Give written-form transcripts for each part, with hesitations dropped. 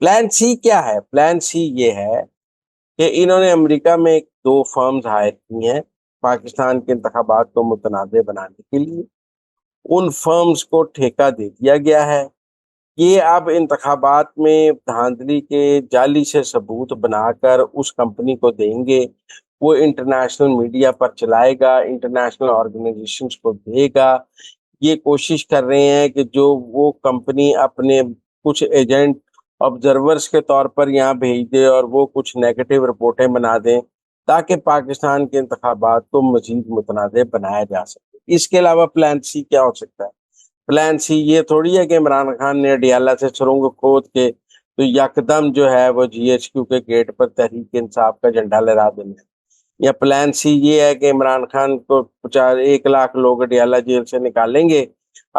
Plan سی کیا ہے؟ Plan سی یہ ہے کہ انہوں نے امریکہ میں 2 فرمز ہائر کی ہیں پاکستان کے انتخابات کو متنازع بنانے کے لیے. ان فرمز کو ٹھیکہ دے دیا گیا ہے. یہ اب انتخابات میں دھاندلی کے جعلی سے ثبوت بنا کر اس کمپنی کو دیں گے. وہ انٹرنیشنل میڈیا پر چلائے گا، انٹرنیشنل آرگنائزیشنز کو دے گا. یہ کوشش کر رہے ہیں کہ جو وہ کمپنی اپنے کچھ ایجنٹ آبزرورز کے طور پر یہاں بھیج دے اور وہ کچھ نیگیٹو رپورٹیں بنا دیں تاکہ پاکستان کے انتخابات کو مزید متنازع بنایا جا سکے. اس کے علاوہ پلان سی کیا ہو سکتا ہے؟ پلان سی یہ تھوڑی ہے کہ عمران خان نے اڈیالہ سے سرنگ کھود کے تو یکدم جو ہے وہ جی ایچ کیو کے گیٹ پر تحریک انصاف کا جھنڈا لہرا دینا ہے. یا پلان سی یہ ہے کہ عمران خان کو 1 لاکھ لوگ اڈیالہ جیل سے نکالیں گے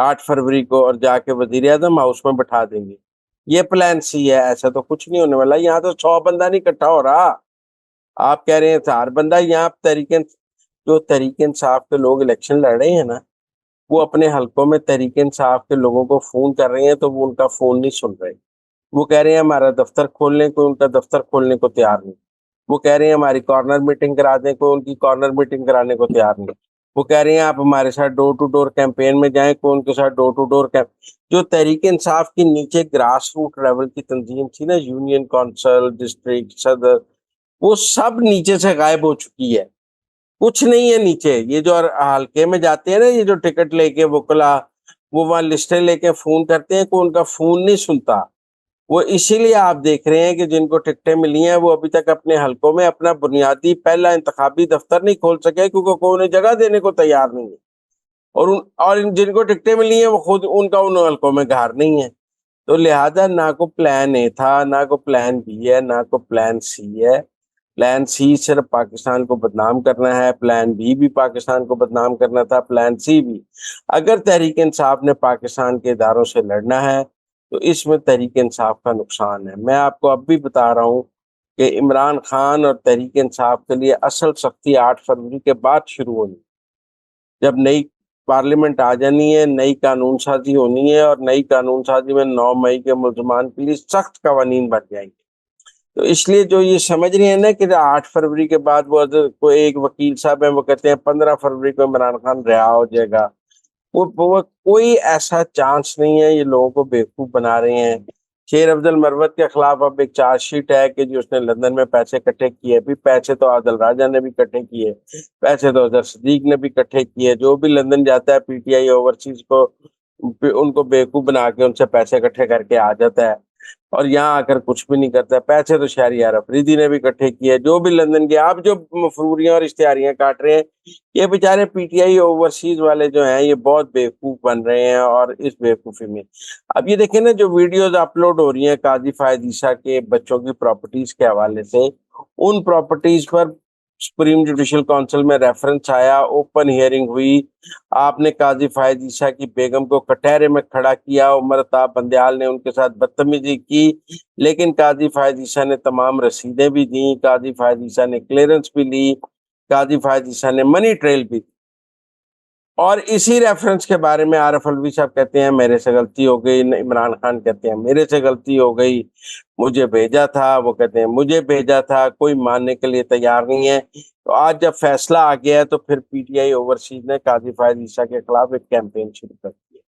8 فروری کو اور جا کے وزیر اعظم ہاؤس میں بٹھا دیں گے. یہ پلان سی ہے. ایسا تو کچھ نہیں ہونے والا. یہاں تو 100 بندہ نہیں اکٹھا ہو رہا. آپ کہہ رہے ہیں 4 بندہ. یہاں جو تحریک انصاف کے لوگ الیکشن لڑ رہے ہیں نا، وہ اپنے حلقوں میں تحریک انصاف کے لوگوں کو فون کر رہے ہیں تو وہ ان کا فون نہیں سن رہے. وہ کہہ رہے ہیں ہمارا دفتر کھولنے کو، ان کا دفتر کھولنے کو تیار نہیں. وہ کہہ رہے ہیں ہماری کارنر میٹنگ کرا دیں، کوئی ان کی کارنر میٹنگ کرانے کو تیار نہیں. وہ کہہ رہے ہیں آپ ہمارے ساتھ ڈور ٹو ڈور کیمپین میں جائیں، کوئی ان کے ساتھ ڈور ٹو ڈور جو تحریک انصاف کی نیچے گراس روٹ لیول کی تنظیم تھی نا، یونین کونسل، ڈسٹرکٹ صدر، وہ سب نیچے سے غائب ہو چکی ہے. کچھ نہیں ہے نیچے. یہ جو حلقے میں جاتے ہیں نا، یہ جو ٹکٹ لے کے وکلا وہ وہاں لسٹیں لے کے فون کرتے ہیں، کوئی ان کا فون نہیں سنتا. وہ اسی لیے آپ دیکھ رہے ہیں کہ جن کو ٹکٹیں ملی ہیں وہ ابھی تک اپنے حلقوں میں اپنا بنیادی پہلا انتخابی دفتر نہیں کھول سکے کیونکہ کوئی انہیں جگہ دینے کو تیار نہیں ہے. اور جن کو ٹکٹیں ملی ہیں وہ خود ان کا ان حلقوں میں گھر نہیں ہے. تو لہذا نہ کو پلان اے تھا، نہ کو پلان بی ہے، نہ کو پلان سی ہے. پلان سی صرف پاکستان کو بدنام کرنا ہے، پلان بی بھی پاکستان کو بدنام کرنا تھا، پلان سی بھی. اگر تحریک انصاف نے پاکستان کے اداروں سے لڑنا ہے تو اس میں تحریک انصاف کا نقصان ہے. میں آپ کو اب بھی بتا رہا ہوں کہ عمران خان اور تحریک انصاف کے لیے اصل سختی 8 فروری کے بعد شروع ہونی، جب نئی پارلیمنٹ آ جانی ہے، نئی قانون سازی ہونی ہے اور نئی قانون سازی میں 9 مئی کے ملزمان کے لیے سخت قوانین بن جائیں گے. تو اس لیے جو یہ سمجھ رہے ہیں نا کہ 8 فروری کے بعد وہ کوئی ایک وکیل صاحب ہیں وہ کہتے ہیں 15 فروری کو عمران خان رہا ہو جائے گا، وہ کوئی ایسا چانس نہیں ہے. یہ لوگوں کو بیوقوف بنا رہے ہیں. شیر افضل مروت کے خلاف اب ایک چارج شیٹ ہے کہ جو اس نے لندن میں پیسے اکٹھے کیے. بھی پیسے تو عادل راجہ نے بھی اکٹھے کیے، پیسے تو اظہر صدیق نے بھی اکٹھے کیے. جو بھی لندن جاتا ہے پی ٹی آئی اوورسیز کو ان کو بیوقوف بنا کے ان سے پیسے اکٹھے کر کے آ جاتا ہے اور یہاں آ کر کچھ بھی نہیں کرتا. پیسے تو شہریار افریدی نے بھی اکٹھے کیے. جو بھی لندن کے آپ جو مفروریاں اور اشتہاریاں کاٹ رہے ہیں، یہ بیچارے پی ٹی آئی اوورسیز والے جو ہیں یہ بہت بیوقوف بن رہے ہیں. اور اس بیوقوفی میں اب یہ دیکھیں نا جو ویڈیوز اپلوڈ ہو رہی ہیں قاضی فائز عیسیٰ کے بچوں کی پراپرٹیز کے حوالے سے، ان پراپرٹیز پر سپریم جوڈیشل کونسل میں ریفرنس آیا، اوپن ہیئرنگ ہوئی. آپ نے قاضی فائز عیسیٰ کی بیگم کو کٹہرے میں کھڑا کیا، عمر عطا بندیال نے ان کے ساتھ بدتمیزی کی، لیکن قاضی فائز عیسیٰ نے تمام رسیدیں بھی دیں، قاضی فائز عیسیٰ نے کلیئرنس بھی لی، قاضی فائز عیسیٰ نے منی ٹریل بھی دی. اور اسی ریفرنس کے بارے میں عارف الوی صاحب کہتے ہیں میرے سے غلطی ہو گئی، عمران خان کہتے ہیں میرے سے غلطی ہو گئی، مجھے بھیجا تھا. وہ کہتے ہیں مجھے بھیجا تھا. کوئی ماننے کے لیے تیار نہیں ہے. تو آج جب فیصلہ آ گیا ہے تو پھر پی ٹی آئی اوورسیز نے قاضی فائز عیسیٰ کے خلاف ایک کیمپین شروع کر دی ہے.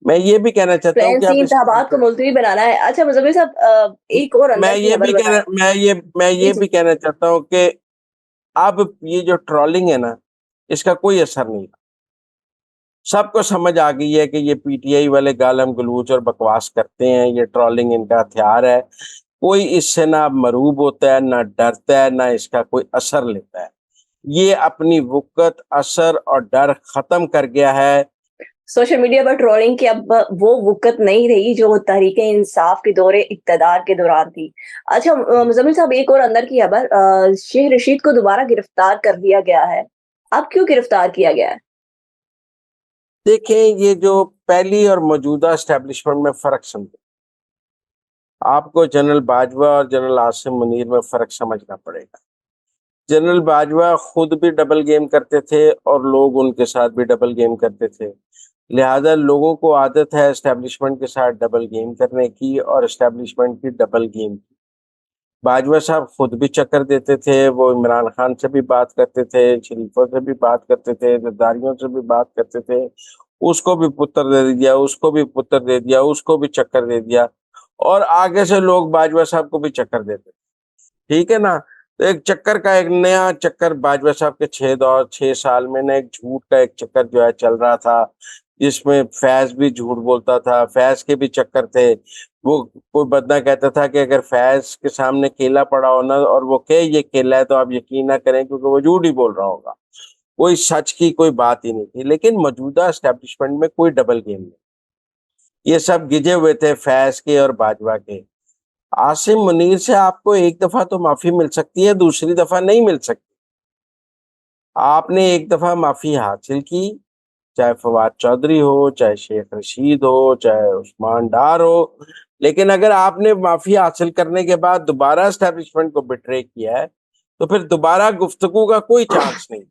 میں یہ بھی کہنا چاہتا ہوں پلان کہ سی اب اس انتخابات کو ملتوی بنانا ہے. اچھا مزمل صاحب ایک اور میں اندر کی یہ خبر بھی بتائیں. میں جی یہ جی بھی کہنا چاہتا ہوں کہ اب یہ جو ٹرولنگ ہے نا اس کا کوئی اثر نہیں. سب کو سمجھ آ گئی ہے کہ یہ پی ٹی آئی والے گالم گلوچ اور بکواس کرتے ہیں. یہ ٹرولنگ ان کا ہتھیار ہے. کوئی اس سے نہ مروب ہوتا ہے، نہ ڈرتا ہے، نہ اس کا کوئی اثر لیتا ہے. یہ اپنی وقت، اثر اور ڈر ختم کر گیا ہے. سوشل میڈیا پر ٹرولنگ کی اب وہ وقت نہیں رہی جو تحریک انصاف کے دور اقتدار کے دوران تھی. اچھا مزمل صاحب ایک اور اندر کی خبر، شیخ رشید کو دوبارہ گرفتار کر دیا گیا ہے. اب کیوں گرفتار کیا گیا ہے؟ دیکھیں یہ جو پہلی اور موجودہ اسٹیبلشمنٹ میں فرق سمجھیں. آپ کو جنرل باجوہ اور جنرل عاصم منیر میں فرق سمجھنا پڑے گا. جنرل باجوہ خود بھی ڈبل گیم کرتے تھے اور لوگ ان کے ساتھ بھی ڈبل گیم کرتے تھے. لہذا لوگوں کو عادت ہے اسٹیبلشمنٹ کے ساتھ ڈبل گیم کرنے کی اور اسٹیبلشمنٹ کی ڈبل گیم کی. باجوہ صاحب خود بھی چکر دیتے تھے, وہ عمران خان سے بھی بات کرتے تھے, شریفوں سے بھی بات کرتے تھے, زرداریوں سے بھی بات کرتے تھے, اس کو بھی پتر دے دیا, اس کو بھی پتر دے دیا, اس کو بھی چکر دے دیا, اور آگے سے لوگ باجوہ صاحب کو بھی چکر دیتے تھے. ٹھیک ہے نا. تو ایک چکر کا ایک نیا چکر باجوہ صاحب کے 6 سال میں نا ایک جھوٹ کا ایک چکر جو ہے چل رہا تھا, جس میں فیض بھی جھوٹ بولتا تھا, فیض کے بھی چکر تھے. وہ کوئی بندہ کہتا تھا کہ اگر فیض کے سامنے کیلا پڑا ہونا اور وہ کہ یہ کیلا ہے تو آپ یقین نہ کریں کیونکہ وہ جھوٹ ہی بول رہا ہوگا. کوئی سچ کی کوئی بات ہی نہیں تھی. لیکن موجودہ اسٹیبلشمنٹ میں کوئی ڈبل گیم نہیں, یہ سب گجے ہوئے تھے فیض کے اور باجوہ کے. عاصم منیر سے آپ کو ایک دفعہ تو معافی مل سکتی ہے, دوسری دفعہ نہیں مل سکتی. آپ نے ایک دفعہ معافی حاصل کی, چاہے فواد چودھری ہو, چاہے شیخ رشید ہو, چاہے عثمان ڈار ہو, لیکن اگر آپ نے معافی حاصل کرنے کے بعد دوبارہ اسٹیبلشمنٹ کو بٹرے کیا ہے تو پھر دوبارہ گفتگو کا کوئی چانس نہیں.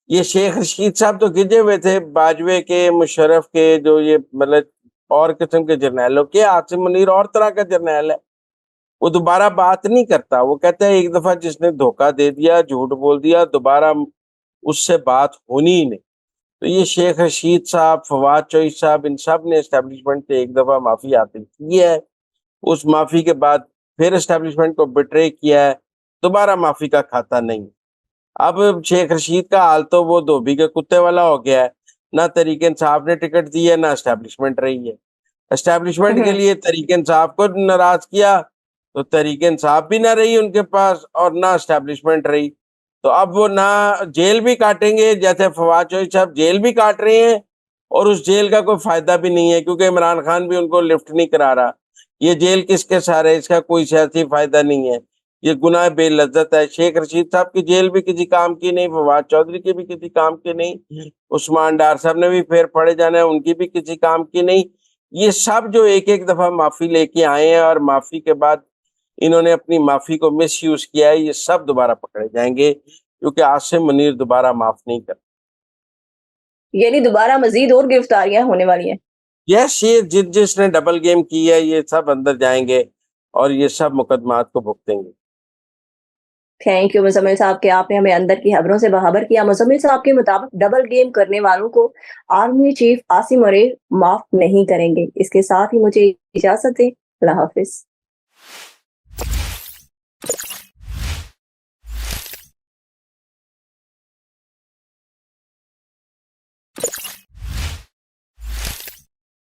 یہ شیخ رشید صاحب تو گجے ہوئے تھے باجوے کے, مشرف کے, جو یہ مطلب اور قسم کے جرنیلوں کے. عاصم منیر اور طرح کا جرنیل ہے, وہ دوبارہ بات نہیں کرتا. وہ کہتا ہے ایک دفعہ جس نے دھوکہ دے دیا, جھوٹ بول دیا, دوبارہ اس سے بات ہونی ہی نہیں. تو یہ شیخ رشید صاحب, فواد چوہدری صاحب, ان سب نے اسٹیبلشمنٹ سے ایک دفعہ معافی حاصل کی ہے. اس معافی کے بعد پھر اسٹیبلشمنٹ کو بٹرے کیا ہے, دوبارہ معافی کا کھاتا نہیں. اب شیخ رشید کا حال تو وہ دھوبی کے کتے والا ہو گیا ہے, نہ تحریک انصاف نے ٹکٹ دی ہے, نہ اسٹیبلشمنٹ رہی ہے. اسٹیبلشمنٹ کے لیے تحریک انصاف کو ناراض کیا تو تحریک انصاف بھی نہ رہی ان کے پاس اور نہ اسٹیبلشمنٹ رہی. تو اب وہ نہ جیل بھی کاٹیں گے, جیسے فواد چوہدری صاحب جیل بھی کاٹ رہے ہیں, اور اس جیل کا کوئی فائدہ بھی نہیں ہے کیونکہ عمران خان بھی ان کو لفٹ نہیں کرا رہا. یہ جیل کس کے سہارے, اس کا کوئی سیاسی فائدہ نہیں ہے, یہ گناہ بے لذت ہے. شیخ رشید صاحب کی جیل بھی کسی کام کی نہیں, فواد چودھری کی بھی کسی کام کی نہیں, عثمان ڈار صاحب نے بھی پھر پڑے جانا ہے, ان کی بھی کسی کام کی نہیں. یہ سب جو ایک ایک دفعہ معافی لے کے آئے ہیں اور معافی کے بعد انہوں نے اپنی معافی کو مس یوز کیا ہے, یہ سب دوبارہ پکڑے جائیں گے کیونکہ عاصم منیر دوبارہ معاف نہیں کرتا. یعنی دوبارہ مزید اور گرفتاریاں ہونے والی ہیں. یس, یہ جس نے ڈبل گیم کی ہے یہ سب اندر جائیں گے اور یہ سب مقدمات کو بھگتیں گے. تھینک یو مزمل صاحب کہ آپ نے ہمیں اندر کی خبروں سے باخبر کیا. مزمل صاحب کے مطابق ڈبل گیم کرنے والوں کو آرمی چیف عاصم منیر معاف نہیں کریں گے. اس کے ساتھ ہی مجھے اجازت دیں. اللہ حافظ.